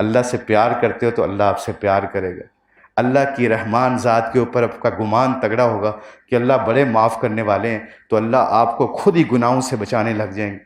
اللہ سے پیار کرتے ہو تو اللہ آپ سے پیار کرے گا. اللہ کی رحمان ذات کے اوپر آپ کا گمان تگڑا ہوگا کہ اللہ بڑے معاف کرنے والے ہیں، تو اللہ آپ کو خود ہی گناہوں سے بچانے لگ جائیں گے.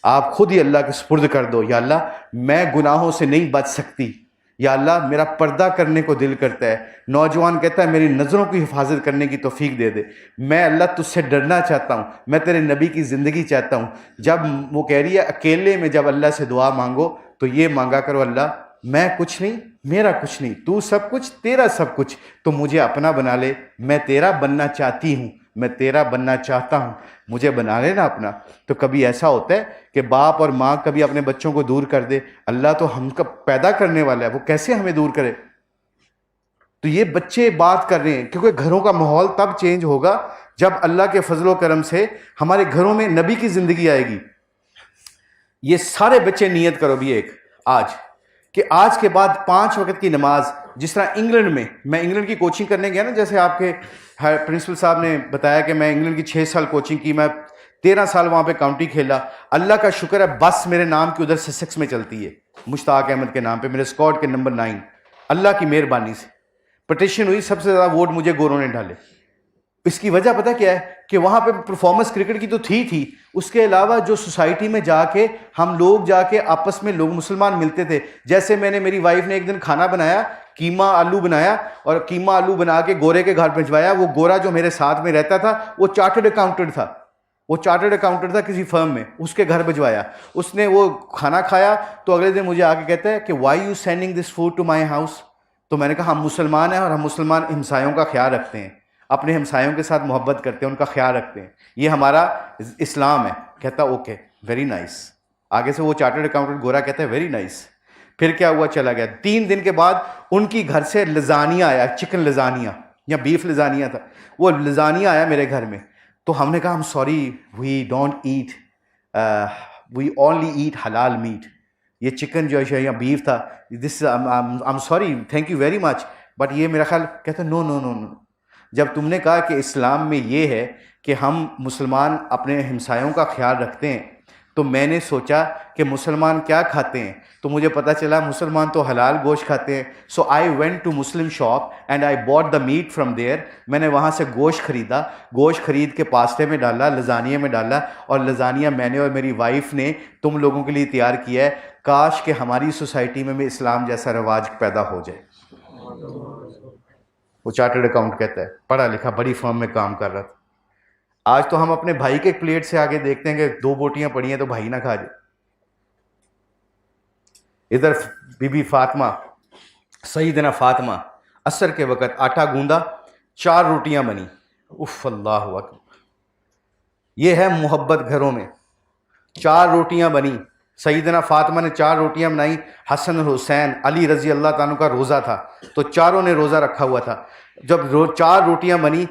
آپ خود ہی اللہ کے سپرد کر دو، یا اللہ میں گناہوں سے نہیں بچ سکتی، یا اللہ میرا پردہ کرنے کو دل کرتا ہے. نوجوان کہتا ہے میری نظروں کی حفاظت کرنے کی توفیق دے دے. میں اللہ تجھ سے ڈرنا چاہتا ہوں، میں تیرے نبی کی زندگی چاہتا ہوں. جب وہ کہہ رہی ہے اکیلے میں جب اللہ سے دعا مانگو تو یہ مانگا کرو، اللہ میں کچھ نہیں، میرا کچھ نہیں، تو سب کچھ، تیرا سب کچھ، تو مجھے اپنا بنا لے. میں تیرا بننا چاہتی ہوں، میں تیرا بننا چاہتا ہوں، مجھے بنا لینا اپنا. تو کبھی ایسا ہوتا ہے کہ باپ اور ماں کبھی اپنے بچوں کو دور کر دے. اللہ تو ہم کا پیدا کرنے والا ہے، وہ کیسے ہمیں دور کرے؟ تو یہ بچے بات کر رہے ہیں، کیونکہ گھروں کا ماحول تب چینج ہوگا جب اللہ کے فضل و کرم سے ہمارے گھروں میں نبی کی زندگی آئے گی. یہ سارے بچے نیت کرو بھی ایک آج، کہ آج کے بعد 5 وقت کی نماز، جس طرح انگلینڈ میں انگلینڈ کی کوچنگ کرنے گیا نا، جیسے آپ کے پرنسپل صاحب نے بتایا کہ میں انگلینڈ کی 6 سال کوچنگ کی، میں 13 سال وہاں پہ کاؤنٹی کھیلا. اللہ کا شکر ہے بس میرے نام کی ادھر سسیکس میں چلتی ہے، مشتاق احمد کے نام پہ، میرے اسکواڈ کے نمبر 9. اللہ کی مہربانی سے پٹیشن ہوئی، سب سے زیادہ ووٹ مجھے گوروں نے ڈالے. اس کی وجہ پتہ کیا ہے کہ وہاں پہ پرفارمنس کرکٹ کی تو تھی، اس کے علاوہ جو سوسائٹی میں جا کے ہم لوگ جا کے آپس میں لوگ مسلمان ملتے تھے. جیسے میں نے، میری وائف نے ایک دن کھانا بنایا، قیمہ آلو بنایا، اور قیمہ آلو بنا کے گورے کے گھر بھجوایا. وہ گورا جو میرے ساتھ میں رہتا تھا وہ چارٹرڈ اکاؤنٹنٹ تھا کسی فرم میں، اس کے گھر بھجوایا. اس نے وہ کھانا کھایا تو اگلے دن مجھے آ کے کہتا ہے کہ why you sending this food to my house. تو میں نے کہا ہم مسلمان ہیں اور ہم مسلمان ہمسایوں کا خیال رکھتے ہیں، اپنے ہمسایوں کے ساتھ محبت کرتے ہیں، ان کا خیال رکھتے ہیں، یہ ہمارا اسلام ہے. کہتا اوکے ویری نائس. آگے سے وہ چارٹرڈ اکاؤنٹنٹ گورا کہتا ہے ویری نائس. پھر کیا ہوا، چلا گیا. 3 دن کے بعد ان کی گھر سے لزانیہ آیا، چکن لزانیہ یا بیف لزانیہ تھا، وہ لزانیہ آیا میرے گھر میں. تو ہم نے کہا ہم sorry we don't eat, we only eat حلال میٹ. یہ چکن جو ہے یا بیف تھا، this I'm sorry, thank you very much, but یہ میرا خیال. کہتا نو نو نو نو. جب تم نے کہا کہ اسلام میں یہ ہے کہ ہم مسلمان اپنے ہمسایوں کا خیال رکھتے ہیں، تو میں نے سوچا کہ مسلمان کیا کھاتے ہیں، تو مجھے پتہ چلا مسلمان تو حلال گوشت کھاتے ہیں. So I went to Muslim shop and I bought the meat from there. میں نے وہاں سے گوشت خریدا، گوشت خرید کے پاستے میں ڈالا، لزانیہ میں ڈالا، اور لزانیہ میں نے اور میری وائف نے تم لوگوں کے لیے تیار کیا ہے. کاش کہ ہماری سوسائٹی میں بھی اسلام جیسا رواج پیدا ہو جائے. وہ چارٹرڈ اکاؤنٹ کہتا ہے، پڑھا لکھا، بڑی فرم میں کام کر رہا تھا. آج تو ہم اپنے بھائی کے پلیٹ سے آگے دیکھتے ہیں کہ 2 بوٹیاں پڑی ہیں تو بھائی نہ کھا جائے. ادھر بی بی فاطمہ، سیدنا فاطمہ عصر کے وقت آٹا گوندا، 4 روٹیاں بنی. اف اللہ اکبر. یہ ہے محبت گھروں میں. 4 روٹیاں بنی، سیدنا فاطمہ نے 4 روٹیاں بنائی. حسن اور حسین، علی رضی اللہ تعالیٰ کا روزہ تھا تو چاروں نے روزہ رکھا ہوا تھا. جب 4 روٹیاں بنی،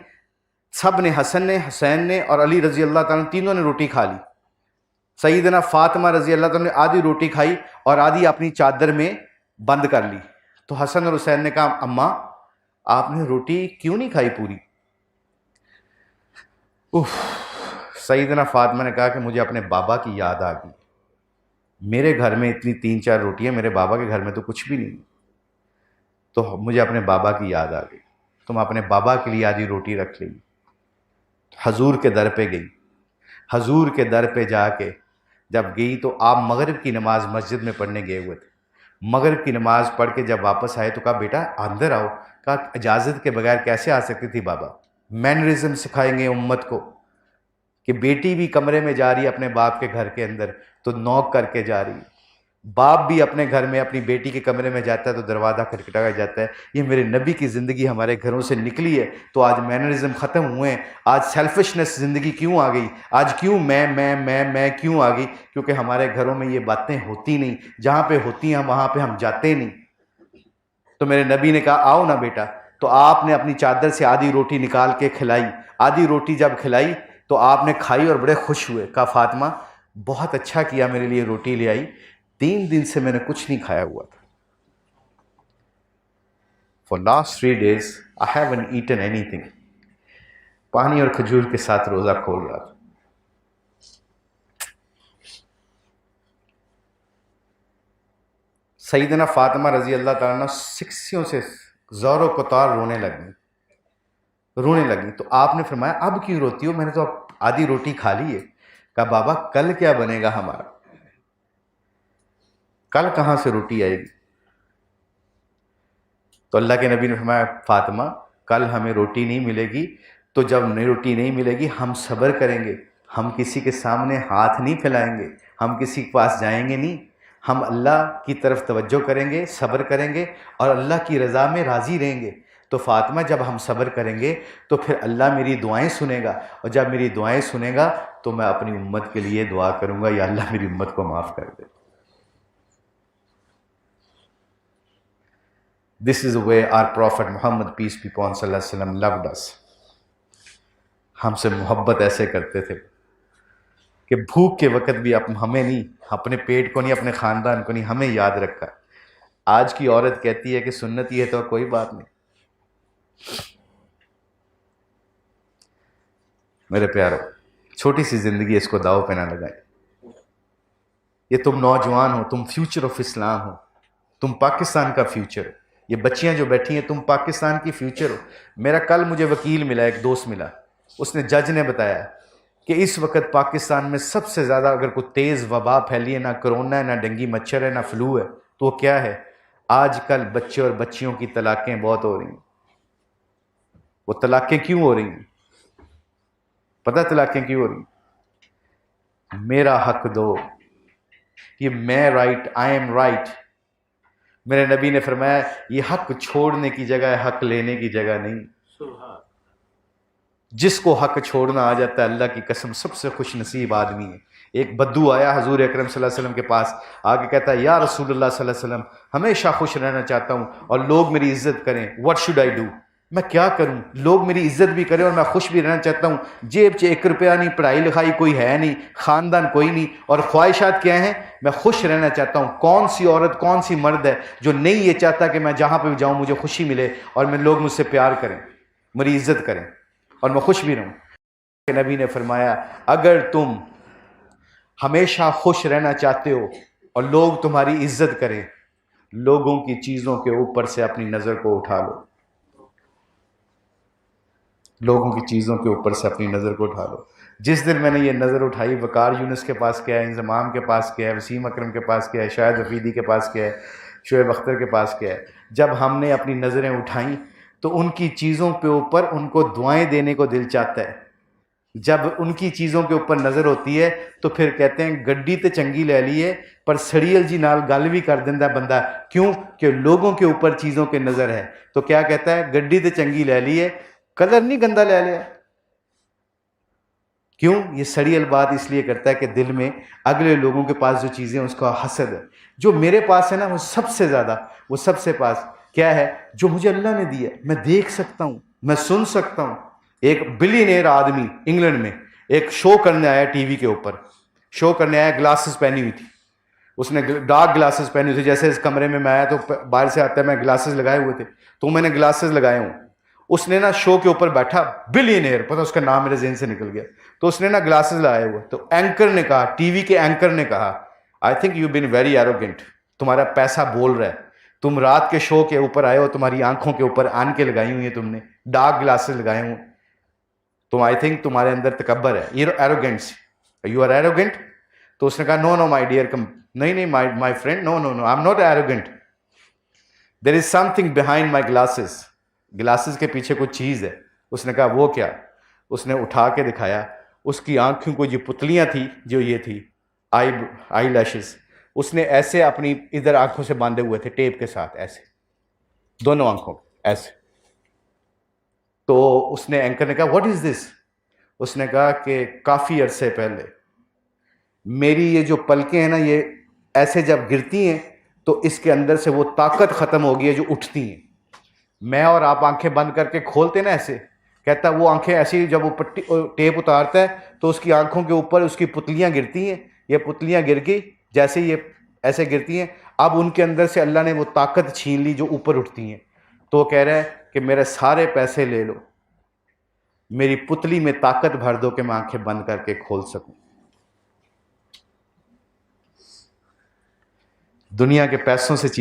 سب نے، حسن نے، حسین نے اور علی رضی اللہ تعالیٰ، تینوں نے روٹی کھا لی. سیدنا فاطمہ رضی اللہ تعالیٰ نے آدھی روٹی کھائی اور آدھی اپنی چادر میں بند کر لی. تو حسن اور حسین نے کہا اماں آپ نے روٹی کیوں نہیں کھائی پوری؟ سیدنا فاطمہ نے کہا کہ مجھے اپنے بابا کی یاد آ گئی. میرے گھر میں اتنی 3-4 روٹیاں، میرے بابا کے گھر میں تو کچھ بھی نہیں، تو مجھے اپنے بابا کی یاد آ گئی. تو میں اپنے بابا کے لیے آدھی روٹی رکھ لی. حضور کے در پہ گئی. حضور کے در پہ جا کے جب گئی تو آپ مغرب کی نماز مسجد میں پڑھنے گئے ہوئے تھے. مغرب کی نماز پڑھ کے جب واپس آئے تو کہا بیٹا اندر آؤ. کہا اجازت کے بغیر کیسے آ سکتی تھی بابا؟ مینرزم سکھائیں گے امت کو کہ بیٹی بھی کمرے میں جا رہی ہے اپنے باپ کے گھر کے اندر تو نوک کر کے جا رہی ہے. باپ بھی اپنے گھر میں اپنی بیٹی کے کمرے میں جاتا ہے تو دروازہ کھٹکھٹایا جاتا ہے. یہ میرے نبی کی زندگی ہمارے گھروں سے نکلی ہے تو آج مینرزم ختم ہوئے ہیں. آج سیلفشنس زندگی کیوں آ گئی؟ آج کیوں میں کیوں آ گئی؟ کیونکہ ہمارے گھروں میں یہ باتیں ہوتی نہیں. جہاں پہ ہوتی ہیں وہاں پہ ہم جاتے نہیں. تو میرے نبی نے کہا آؤ نا بیٹا. تو آپ نے اپنی چادر سے آدھی روٹی نکال کے کھلائی. آدھی روٹی جب کھلائی تو آپ نے کھائی اور بڑے خوش ہوئے. کہا فاطمہ بہت اچھا کیا میرے لیے روٹی لے آئی، 3 دن سے میں نے کچھ نہیں کھایا ہوا تھا. For last 3 days I haven't eaten anything. پانی اور کھجور کے ساتھ روزہ کھول رہا تھا. سیدنا فاطمہ رضی اللہ تعالیٰ عنہ سکسیوں سے زور و قطار رونے لگیں. تو آپ نے فرمایا اب کیوں روتی ہو؟ میں نے تو اب آدھی روٹی کھا لی ہے. کہا بابا کل کیا بنے گا ہمارا؟ کل کہاں سے روٹی آئے گی؟ تو اللہ کے نبی نے فرمایا فاطمہ کل ہمیں روٹی نہیں ملے گی، تو جب روٹی نہیں ملے گی ہم صبر کریں گے، ہم کسی کے سامنے ہاتھ نہیں پھیلائیں گے، ہم کسی کے پاس جائیں گے نہیں، ہم اللہ کی طرف توجہ کریں گے، صبر کریں گے اور اللہ کی رضا میں راضی رہیں گے. تو فاطمہ جب ہم صبر کریں گے تو پھر اللہ میری دعائیں سنے گا، اور جب میری دعائیں سنے گا تو میں اپنی امت کے لیے دعا کروں گا یا اللہ میری امت کو معاف کر دے. This is the way our Prophet Muhammad, peace be upon صلی اللہ علیہ وسلم, loved us. ہم سے محبت ایسے کرتے تھے کہ بھوک کے وقت بھی ہمیں نہیں، اپنے پیٹ کو نہیں، اپنے خاندان کو نہیں، ہمیں یاد رکھا. آج کی عورت کہتی ہے کہ سنتی ہے تو کوئی بات نہیں. میرے پیارو، چھوٹی سی زندگی اس کو داؤ پہ نہ لگائیں. یہ تم نوجوان ہو، تم فیوچر آف اسلام ہو، تم پاکستان کا فیوچر ہو. یہ بچیاں جو بیٹھی ہیں تم پاکستان کی فیوچر ہو. میرا کل مجھے وکیل ملا، ایک دوست ملا، اس نے جج نے بتایا کہ اس وقت پاکستان میں سب سے زیادہ اگر کوئی تیز وبا پھیلی ہے، نہ کرونا ہے، نہ ڈنگی مچھر ہے، نہ فلو ہے، تو وہ کیا ہے؟ آج کل بچے اور بچیوں کی طلاقیں بہت ہو رہی ہیں. وہ طلاقیں کیوں ہو رہی ہیں؟ پتہ طلاقیں کیوں ہو رہی ہیں؟ میرا حق دو، یہ میں رائٹ، آئی ایم رائٹ. میرے نبی نے فرمایا یہ حق چھوڑنے کی جگہ ہے، حق لینے کی جگہ نہیں. جس کو حق چھوڑنا آ جاتا ہے اللہ کی قسم سب سے خوش نصیب آدمی ہے. ایک بدو آیا حضور اکرم صلی اللہ علیہ وسلم کے پاس، آگے کہتا ہے یا رسول اللہ صلی اللہ علیہ وسلم ہمیشہ خوش رہنا چاہتا ہوں اور لوگ میری عزت کریں. What should I do? میں کیا کروں؟ لوگ میری عزت بھی کریں اور میں خوش بھی رہنا چاہتا ہوں. جیب 1 روپیہ نہیں، پڑھائی لکھائی کوئی ہے نہیں، خاندان کوئی نہیں، اور خواہشات کیا ہیں؟ میں خوش رہنا چاہتا ہوں. کون سی عورت، کون سی مرد ہے جو نہیں یہ چاہتا کہ میں جہاں پہ بھی جاؤں مجھے خوشی ملے اور لوگ مجھ سے پیار کریں، میری عزت کریں اور میں خوش بھی رہوں. کہ نبی نے فرمایا اگر تم ہمیشہ خوش رہنا چاہتے ہو اور لوگ تمہاری عزت کریں، لوگوں کی چیزوں کے اوپر سے اپنی نظر کو اٹھا لو. لوگوں کی چیزوں کے اوپر سے اپنی نظر کو اٹھا لو. جس دن میں نے یہ نظر اٹھائی، وقار یونس کے پاس کیا ہے، انضمام کے پاس کیا ہے، وسیم اکرم کے پاس کیا ہے، شاہد حفیدی کے پاس کیا ہے، شعیب اختر کے پاس کیا ہے، جب ہم نے اپنی نظریں اٹھائیں تو ان کی چیزوں پہ اوپر ان کو دعائیں دینے کو دل چاہتا ہے. جب ان کی چیزوں کے اوپر نظر ہوتی ہے تو پھر کہتے ہیں گڈی تے چنگی لے لیے پر سڑیل جی نال گل بھی کر دیندا بندہ. کیوں کہ لوگوں کے اوپر چیزوں کے نظر ہے. تو کیا کہتا ہے؟ گڈی تے چنگی لے لیے، کلر نہیں گندا لے لیا. کیوں؟ یہ سڑیل بات اس لیے کرتا ہے کہ دل میں اگلے لوگوں کے پاس جو چیزیں اس کا حسد ہے. جو میرے پاس ہے نا وہ سب سے زیادہ، وہ سب سے پاس کیا ہے؟ جو مجھے اللہ نے دیا، میں دیکھ سکتا ہوں، میں سن سکتا ہوں. ایک بلینئر آدمی انگلینڈ میں ایک شو کرنے آیا، ٹی وی کے اوپر شو کرنے آیا، گلاسز پہنی ہوئی تھی، اس نے ڈارک گلاسز پہنی ہوئی تھی. جیسے اس کمرے میں آیا تو باہر سے آتا ہے، میں گلاسز لگائے ہوئے تھے تو میں نے گلاسز لگائے ہوں. اس نے نا شو کے اوپر بیٹھا، بلینئر، پتہ اس کا نام میرے ذہن سے نکل گیا. تو اس نے نا گلاسز لگائے ہوئے، تو اینکر نے کہا، ٹی وی کے اینکر نے کہا I think you been very arrogant, تمہارا پیسہ بول رہا ہے، تم رات کے شو کے اوپر آئے ہو، تمہاری آنکھوں کے اوپر آن کے لگائی ہوئی ہیں، تم نے ڈارک گلاسز لگائے ہوں، تم آئی تھنک تمہارے اندر تکبر ہے، یہ ایروگینس، یو آر ایروگینٹ. تو اس نے کہا نو نو مائی ڈیئر، نہیں my friend, no no no I am not arrogant, there is some thing behind my glasses, glasses کے پیچھے کوئی چیز ہے. اس نے کہا وہ کیا؟ اس نے اٹھا کے دکھایا، اس کی آنکھوں کو جو پتلیاں تھی، جو یہ تھی آئی لیشز، اس نے ایسے اپنی ادھر آنکھوں سے باندھے ہوئے تھے ٹیپ کے ساتھ، ایسے دونوں آنکھوں ایسے. تو اس نے اینکر نے کہا واٹ از دس؟ اس نے کہا کہ کافی عرصے پہلے میری یہ جو پلکیں ہیں نا، یہ ایسے جب گرتی ہیں تو اس کے اندر سے وہ طاقت ختم ہو گئی ہے جو اٹھتی ہیں. میں اور آپ آنکھیں بند کر کے کھولتے نا ایسے، کہتا وہ آنکھیں ایسی جب وہ ٹیپ اتارتا ہے تو اس کی آنکھوں کے اوپر اس کی پتلیاں گرتی ہیں، یہ پتلیاں گر گئی جیسے یہ ایسے گرتی ہیں، اب ان کے اندر سے اللہ نے وہ طاقت چھین لی جو اوپر اٹھتی ہیں. تو وہ کہہ رہا ہے کہ میرے سارے پیسے لے لو، میری پتلی میں طاقت بھر دو کہ میں آنکھیں بند کر کے کھول سکوں. دنیا کے پیسوں سے چیز